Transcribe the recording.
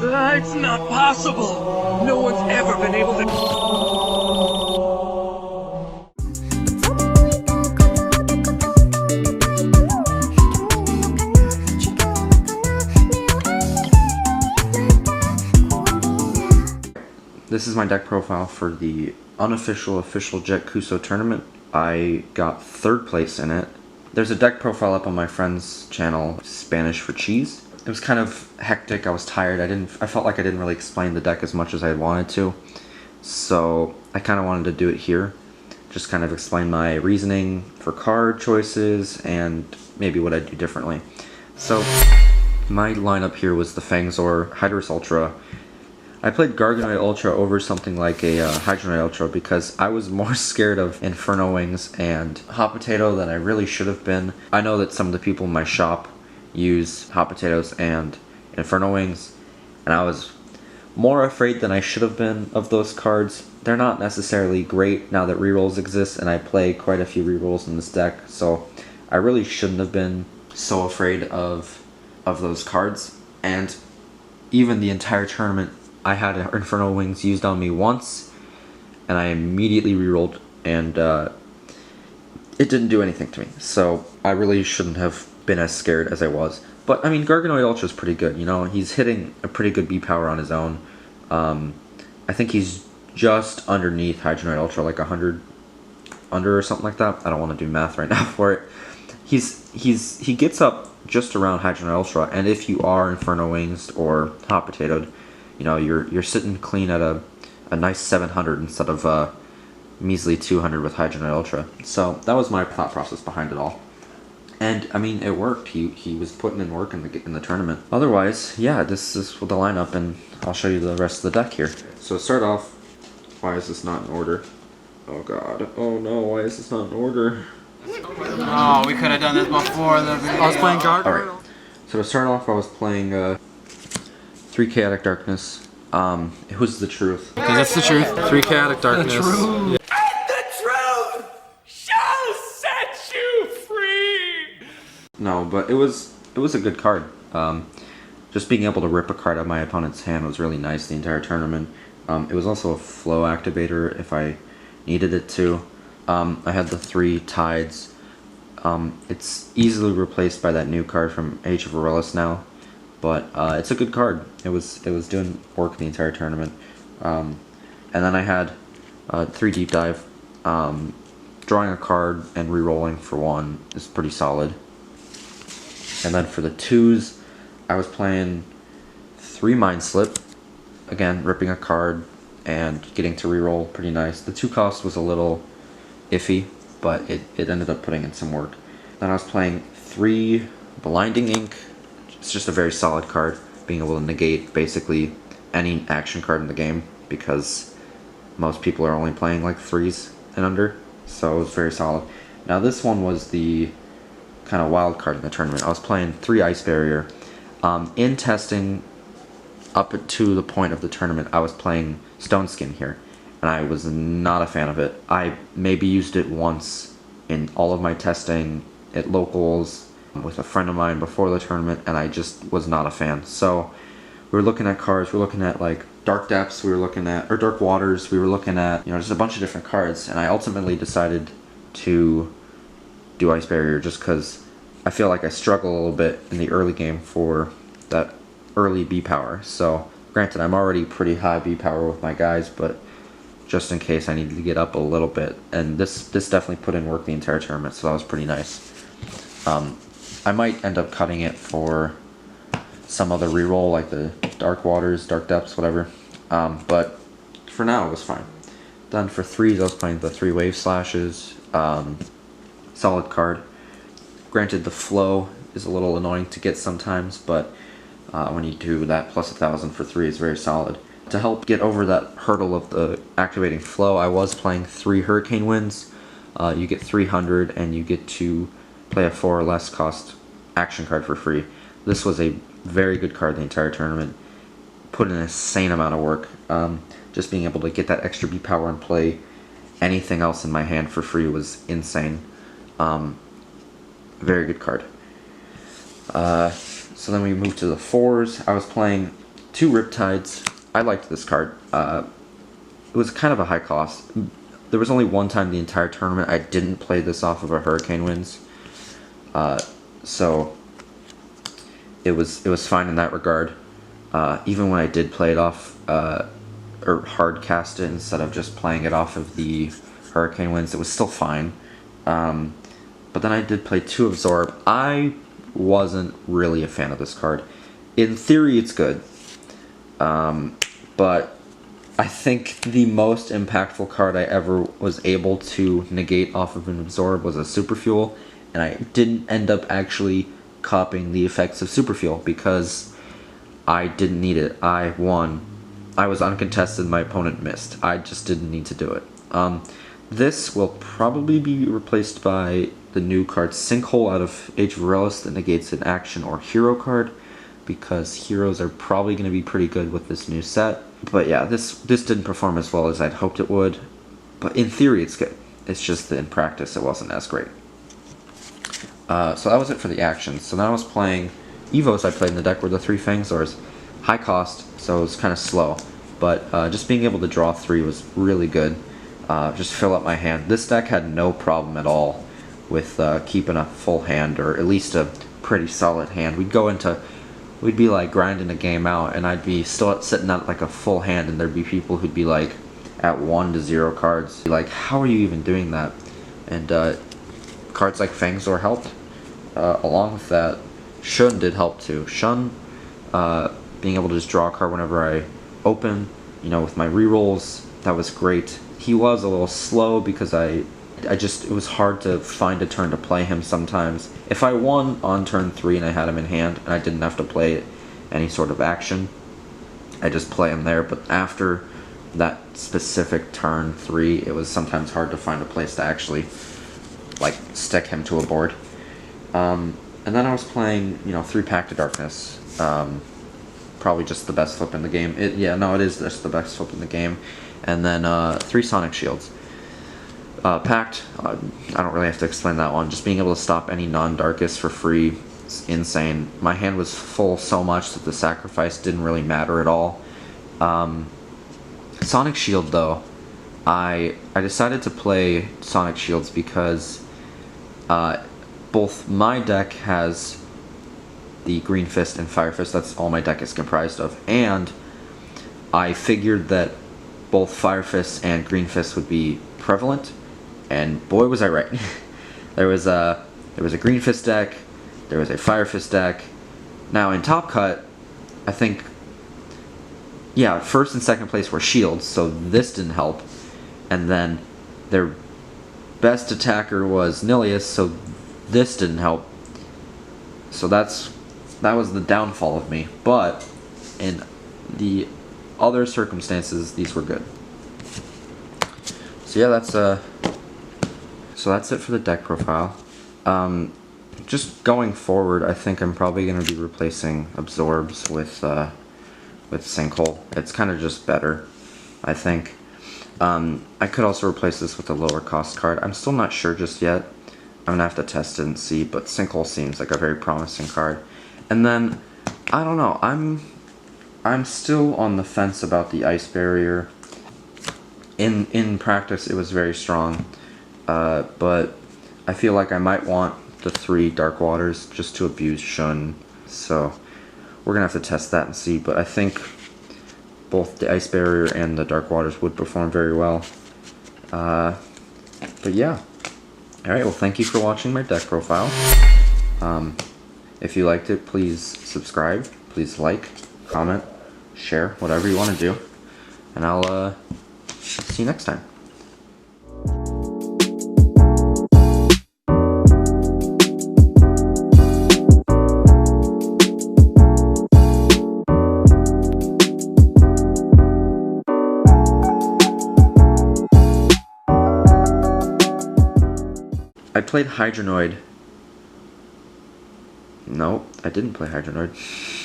It's not possible! No one's ever been able to... This is my deck profile for the unofficial official Jett Kuso tournament. I got 3rd place in it. There's a deck profile up on my friend's channel, Spanish for Cheese. It was kind of hectic. I was tired. I felt like I didn't really explain the deck as much as I wanted to. So I kind of wanted to do it here. Just kind of explain my reasoning for card choices and maybe what I'd do differently. So my lineup here was the Fangzor, Hydorous Ultra. I played Gargonoid Ultra over something like a Hydorous Ultra because I was more scared of Inferno Wings and Hot Potato than I really should have been. I know that some of the people in my shop use Hot Potatoes and Inferno Wings, and I was more afraid than I should have been of those cards. They're not necessarily great now that rerolls exist, and I play quite a few rerolls in this deck, so I really shouldn't have been so afraid of those cards. And even the entire tournament, I had Inferno Wings used on me once, and I immediately rerolled, and it didn't do anything to me. So I really shouldn't have been as scared as I was. But I mean, Gargonoid Ultra is pretty good. You know, he's hitting a pretty good B power on his own. I think he's just underneath Hydorous Ultra, like 100 under or something like that. I don't want to do math right now for it. He gets up just around Hydorous Ultra, and if you are Inferno Wings or Hot Potatoed, you know, you're sitting clean at a nice 700 instead of measly 200 with Hydorous Ultra. So that was my thought process behind it all. And I mean, it worked. He was putting in work in the tournament. Otherwise, yeah, this is the lineup, and I'll show you the rest of the deck here. So to start off, why is this not in order? Oh god. Oh no, why is this not in order? Oh, we could have done this before the video. I was playing Gargonoid. Alright. So to start off, I was playing 3 Chaotic Darkness. It was the truth. Because that's the truth. 3 Chaotic Darkness. And the truth shall set you free! No, but it was a good card. Just being able to rip a card out of my opponent's hand was really nice the entire tournament. It was also a flow activator if I needed it to. I had the 3 Tides. It's easily replaced by that new card from Age of Aurelus now, but it's a good card. It was doing work the entire tournament. And then I had 3 Deep Dive. Drawing a card and re-rolling for 1 is pretty solid. And then for the 2s, I was playing 3 Mind Slip. Again, ripping a card and getting to re-roll, pretty nice. The 2 cost was a little iffy, but it ended up putting in some work. Then I was playing 3 Blinding Ink. It's just a very solid card, being able to negate basically any action card in the game, because most people are only playing like 3s and under, so it was very solid. Now this one was the kind of wild card in the tournament. I was playing 3 Ice Barrier. In testing up to the point of the tournament, I was playing Stone Skin here, and I was not a fan of it. I maybe used it once in all of my testing at locals with a friend of mine before the tournament, and I just was not a fan. So we were looking at cards. We were looking at like Dark Depths. We were looking at, or Dark Waters. We were looking at, you know, just a bunch of different cards, and I ultimately decided to do Ice Barrier just because I feel like I struggle a little bit in the early game for that early B power. So granted, I'm already pretty high B power with my guys, but just in case I needed to get up a little bit, and this definitely put in work the entire tournament, so that was pretty nice. I might end up cutting it for some other reroll, like the Dark Waters, Dark Depths, whatever. But for now, it was fine. Then for 3s, I was playing the 3 Wave Slashes. Solid card. Granted, the flow is a little annoying to get sometimes, but when you do that plus 1,000 for 3, it's very solid. To help get over that hurdle of the activating flow, I was playing 3 Hurricane Winds. You get 300, and you get to play a 4 or less cost action card for free. This was a very good card the entire tournament. Put in an insane amount of work. Just being able to get that extra B power and play anything else in my hand for free was insane. Very good card. So then we moved to the 4s. I was playing 2 Riptides. I liked this card. It was kind of a high cost. There was only one time the entire tournament I didn't play this off of a Hurricane Winds. So it was fine in that regard. Even when I did play it off, or hard cast it instead of just playing it off of the Hurricane Winds, it was still fine. But then I did play 2 Absorb. I wasn't really a fan of this card. In theory, it's good. But I think the most impactful card I ever was able to negate off of an Absorb was a Super Fuel, and I didn't end up actually copying the effects of Super Fuel because I didn't need it. I won. I was uncontested, my opponent missed. I just didn't need to do it. This will probably be replaced by the new card Sinkhole out of Age of Aurelus that negates an action or hero card, because heroes are probably going to be pretty good with this new set. But yeah, this didn't perform as well as I'd hoped it would. But in theory, it's good. It's just that in practice, it wasn't as great. So that was it for the actions. So now I was playing Evos. I played in the deck were the 3 Fangzors. High cost, so it was kind of slow. But just being able to draw 3 was really good. Just fill up my hand. This deck had no problem at all with keeping a full hand, or at least a pretty solid hand. We'd be like grinding a game out, and I'd be still sitting at like a full hand, and there'd be people who'd be like at 1 to 0 cards. Like, how are you even doing that? And cards like Fangzor helped. Along with that, Shun did help too. Shun, being able to just draw a card whenever I open, you know, with my rerolls, that was great. He was a little slow because it was hard to find a turn to play him sometimes. If I won on turn 3 and I had him in hand and I didn't have to play any sort of action, I just play him there. But after that specific turn 3, it was sometimes hard to find a place to actually like stick him to a board. And then I was playing, you know, 3 Pact of Darkness. Probably just the best flip in the game. It is just the best flip in the game. And then 3 Sonic Shields. Pact, I don't really have to explain that one. Just being able to stop any non-Darkus for free is insane. My hand was full so much that the sacrifice didn't really matter at all. Sonic Shield, though, I decided to play Sonic Shields because both my deck has the Green Fist and Fire Fist. That's all my deck is comprised of. And I figured that both Fire Fist and Green Fist would be prevalent. And boy, was I right. There was a Green Fist deck, there was a Fire Fist deck. Now in Top Cut, I think, yeah, first and second place were shields, so this didn't help. And then their best attacker was Nilius, so this didn't help. So that was the downfall of me. But in the other circumstances, these were good. So yeah, that's it for the deck profile. Just going forward, I think I'm probably going to be replacing Absorbs with Sinkhole. It's kind of just better, I think. I could also replace this with a lower cost card. I'm still not sure just yet. I'm going to have to test it and see, but Sinkhole seems like a very promising card. And then, I don't know, I'm still on the fence about the Ice Barrier. In practice, it was very strong. But I feel like I might want the 3 Dark Waters just to abuse Shun. So we're going to have to test that and see. But I think both the Ice Barrier and the Dark Waters would perform very well. But yeah. Alright, well, thank you for watching my deck profile. If you liked it, please subscribe. Please like, comment, share, whatever you want to do. And I'll see you next time. I played Hydorous. No, I didn't play Hydorous.